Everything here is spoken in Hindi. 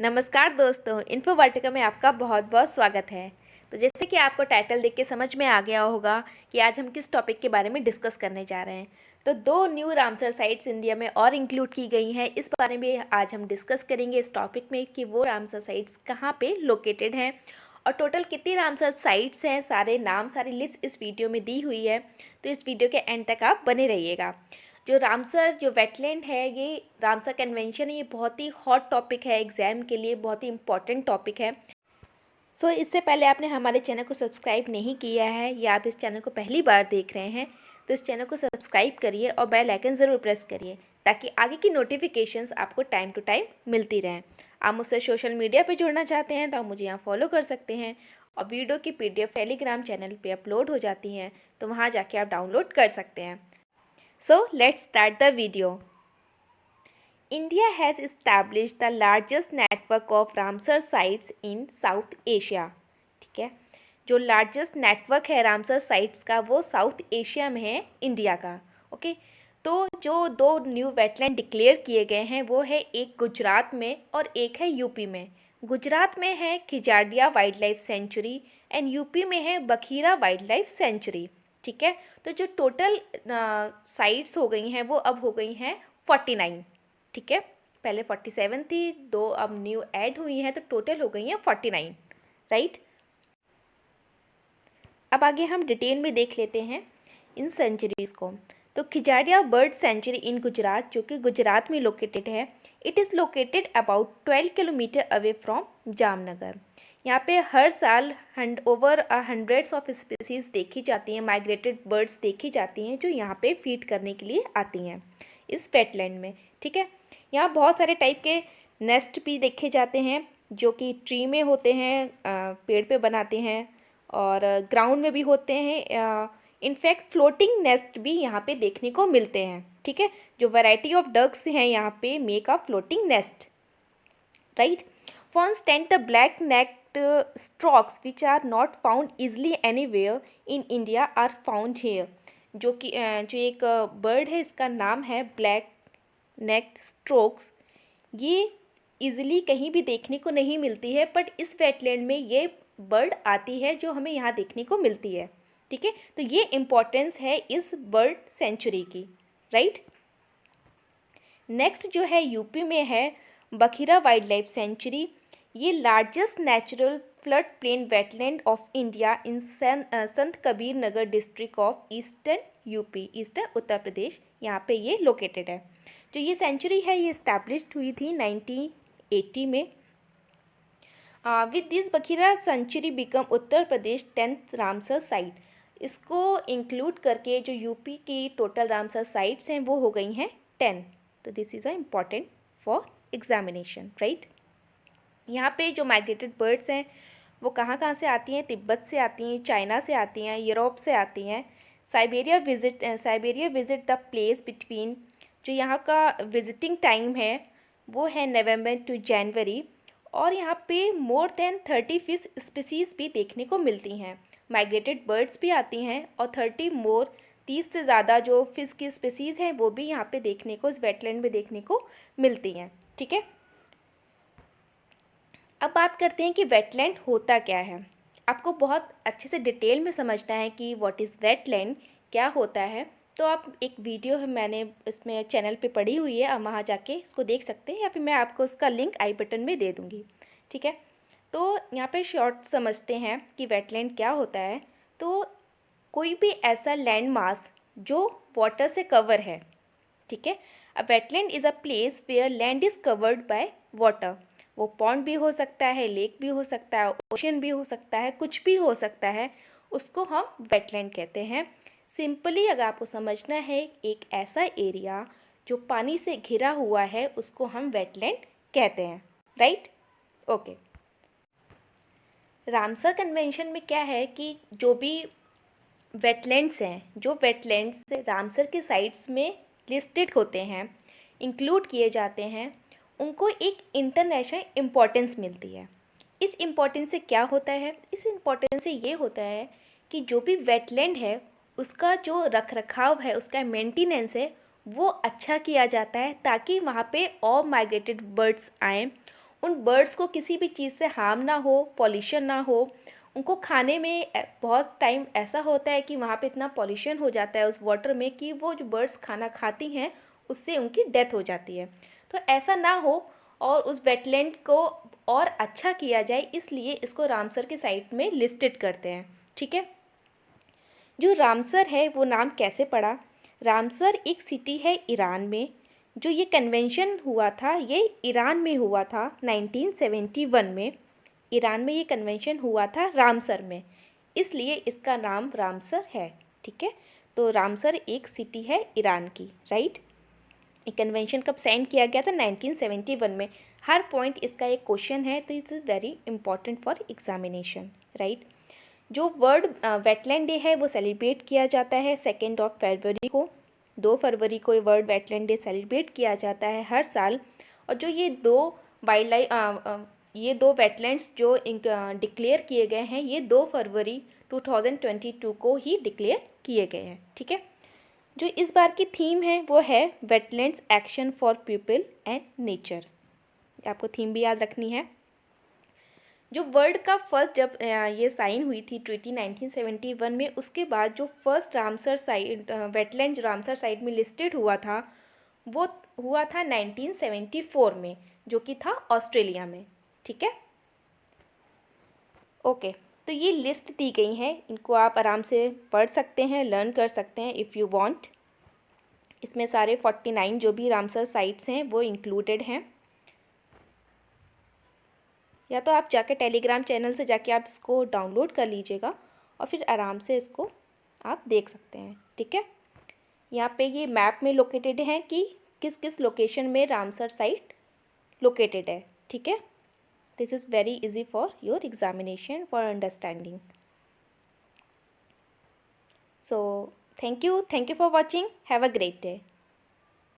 नमस्कार दोस्तों, इन्फोवाटिका में आपका बहुत बहुत स्वागत है। तो जैसे कि आपको टाइटल देख के समझ में आ गया होगा कि आज हम किस टॉपिक के बारे में डिस्कस करने जा रहे हैं। तो 2 न्यू रामसर साइट्स इंडिया में और इंक्लूड की गई हैं। इस बारे में आज हम डिस्कस करेंगे इस टॉपिक में कि वो रामसर साइट्स कहाँ पे लोकेटेड हैं और टोटल कितनी रामसर साइट्स हैं। सारे नाम, सारी लिस्ट इस वीडियो में दी हुई है, तो इस वीडियो के एंड तक आप बने रहिएगा। जो रामसर जो वेटलैंड है, ये रामसर कन्वेंशन है, ये बहुत ही हॉट टॉपिक है एग्ज़ाम के लिए, बहुत ही इंपॉर्टेंट टॉपिक है। सो इससे पहले आपने हमारे चैनल को सब्सक्राइब नहीं किया है या आप इस चैनल को पहली बार देख रहे हैं तो इस चैनल को सब्सक्राइब करिए और बेल आइकन ज़रूर प्रेस करिए ताकि आगे की नोटिफिकेशंस आपको टाइम टू टाइम मिलती रहें। आप मुझसे सोशल मीडिया पे जुड़ना चाहते हैं तो आप मुझे यहाँ फॉलो कर सकते हैं और वीडियो की PDF टेलीग्राम चैनल पे अपलोड हो जाती हैं, तो वहाँ जाके आप डाउनलोड कर सकते हैं। So let's start the video. India has established the largest network of Ramsar sites in South Asia. ठीक है, जो लार्जेस्ट नेटवर्क है रामसर साइट्स का वो साउथ एशिया में है, इंडिया का। ओके, तो जो 2 न्यू वेटलैंड डिक्लेयर किए गए हैं वो है एक गुजरात में और एक है यूपी में। गुजरात में है Khijadiya wildlife sanctuary and UP में है बखीरा वाइल्ड लाइफ सेंचुरी। ठीक है, तो जो टोटल साइट्स हो गई हैं वो अब हो गई हैं 49। ठीक है, पहले 47 थी, 2 अब न्यू ऐड हुई हैं, तो टोटल हो गई हैं 49, राइट। अब आगे हम डिटेल में देख लेते हैं इन सेंचुरीज़ को। तो खिजाडिया बर्ड सेंचुरी इन गुजरात, जो कि गुजरात में लोकेटेड है, it is located about 12 kilometre away from Jamnagar. यहाँ पे हर साल ओवर हंड्रेड्स ऑफ स्पीसीज़ देखी जाती हैं, माइग्रेटेड बर्ड्स देखी जाती हैं जो यहाँ पे फीड करने के लिए आती हैं इस वेटलैंड में। ठीक है, यहाँ बहुत सारे टाइप के नेस्ट भी देखे जाते हैं जो कि ट्री में होते हैं, पेड़ पे बनाते हैं, और ग्राउंड में भी होते हैं। इनफैक्ट फ्लोटिंग नेस्ट भी यहाँ पे देखने को मिलते हैं। ठीक है, जो वैरायटी ऑफ डक्स हैं यहाँ पे make a floating nest, right. First tent the black necked storks which are not found easily anywhere in India are found here. जो कि जो एक बर्ड है, इसका नाम है ब्लैक नेक्ड स्ट्रोक्स। ये इजीली कहीं भी देखने को नहीं मिलती है, बट इस वेटलैंड में ये बर्ड आती है जो हमें यहाँ देखने को मिलती है। ठीक है, तो ये इम्पोर्टेंस है इस बर्ड सेंचुरी की, राइट। नेक्स्ट जो है यूपी में है बखीरा वाइल्ड लाइफ सेंचुरी। ये largest natural flood plain wetland of India in Sant Kabir Nagar district of eastern UP, eastern Uttar Pradesh, यहाँ पे ये लोकेटेड है। जो ये सेंचुरी है ये इस्टेब्लिश्ड हुई थी 1980 में। With this Bakhira sanctuary become Uttar Pradesh 10th Ramsar site. इसको इंक्लूड करके जो यूपी की टोटल रामसर साइट्स हैं वो हो गई हैं 10। तो this is a important for examination, right. यहाँ पे जो माइग्रेटेड बर्ड्स हैं वो कहाँ कहाँ से आती हैं? तिब्बत से आती हैं, चाइना से आती हैं, यूरोप से आती हैं। Siberia visit the place between, जो यहाँ का विजिटिंग टाइम है वो है नवंबर टू जनवरी, और यहाँ पे मोर देन 30 फिश स्पीसीज़ भी देखने को मिलती हैं। माइग्रेटेड बर्ड्स भी आती हैं और 30 से ज़्यादा जो फिश की स्पीसीज़ हैं वो भी यहाँ पे देखने को, इस वेटलैंड में देखने को मिलती हैं। ठीक है, अब बात करते हैं कि वेटलैंड होता क्या है। आपको बहुत अच्छे से डिटेल में समझना है कि व्हाट इज़ वेटलैंड, क्या होता है। तो आप एक वीडियो है, मैंने इसमें चैनल पे पड़ी हुई है, आप वहाँ जाके इसको देख सकते हैं, या फिर मैं आपको उसका लिंक आई बटन में दे दूँगी। ठीक है, तो यहाँ पे शॉर्ट समझते हैं कि वेटलैंड क्या होता है। तो कोई भी ऐसा लैंड मास जो वाटर से कवर है। ठीक है, a wetland is a place where land is covered by water. वो पॉन्ड भी हो सकता है, लेक भी हो सकता है, ओशन भी हो सकता है, कुछ भी हो सकता है, उसको हम वेटलैंड कहते हैं। सिंपली अगर आपको समझना है, एक ऐसा एरिया जो पानी से घिरा हुआ है उसको हम वेटलैंड कहते हैं, राइट। ओके, रामसर कन्वेंशन में क्या है कि जो भी वेटलैंड्स हैं, जो वेटलैंड्स रामसर के साइट्स में लिस्टेड होते हैं, इंक्लूड किए जाते हैं, उनको एक इंटरनेशनल इम्पोर्टेंस मिलती है। इस इम्पोर्टेंस से क्या होता है? इस इम्पोर्टेंस से ये होता है कि जो भी वेटलैंड है उसका जो रख रखाव है, उसका मेंटेनेंस है, वो अच्छा किया जाता है ताकि वहाँ पे और माइग्रेटेड बर्ड्स आएँ, उन बर्ड्स को किसी भी चीज़ से हार्म ना हो, पॉल्यूशन ना हो। उनको खाने में बहुत टाइम ऐसा होता है कि वहाँ पे इतना पॉल्यूशन हो जाता है उस वाटर में कि वो जो बर्ड्स खाना खाती हैं उससे उनकी डेथ हो जाती है। तो ऐसा ना हो और उस वेटलैंड को और अच्छा किया जाए, इसलिए इसको रामसर के साइट में लिस्टेड करते हैं। ठीक है। जो रामसर है वो नाम कैसे पड़ा? रामसर एक सिटी है ईरान में। जो ये कन्वेंशन हुआ था ये ईरान में हुआ था 1971 में। ईरान में ये कन्वेंशन हुआ था रामसर में, इसलिए इसका नाम रामसर है। ठीक है। तो रामसर एक सिटी है ईरान की, राइट। ये कन्वेंशन कब साइन किया गया था? 1971 में। हर पॉइंट इसका एक क्वेश्चन है, तो it is very important for examination, right. जो वर्ल्ड वेटलैंड डे है वो सेलिब्रेट किया जाता है 2 फरवरी को। 2 फरवरी को वर्ल्ड वेटलैंड डे सेलिब्रेट किया जाता है हर साल। और जो ये दो वाइल्ड लाइफ ये दो वेटलैंड्स जो डिक्लेयर किए गए हैं, ये 2 फरवरी 2022 को ही डिक्लेयर किए गए हैं। ठीक है। जो इस बार की थीम है वो है wetlands action for people and nature. आपको थीम भी याद रखनी है। जो वर्ल्ड का फर्स्ट जब ये साइन हुई थी ट्रीटी 1971 में, उसके बाद जो first Ramsar site wetland Ramsar site में लिस्टेड हुआ था वो हुआ था 1974 में, जो कि था ऑस्ट्रेलिया में। ठीक है। ओके। तो ये लिस्ट दी गई है, इनको आप आराम से पढ़ सकते हैं, लर्न कर सकते हैं इफ़ यू वांट। इसमें सारे 49 जो भी रामसर साइट्स हैं वो इंक्लूडेड हैं। या तो आप जाके टेलीग्राम चैनल से जाके आप इसको डाउनलोड कर लीजिएगा और फिर आराम से इसको आप देख सकते हैं। ठीक है। यहाँ पे ये मैप में लोकेटेड है कि किस किस लोकेशन में रामसर साइट लोकेटेड है। ठीक है। This is very easy for your examination for understanding. So thank you for watching. Have a great day.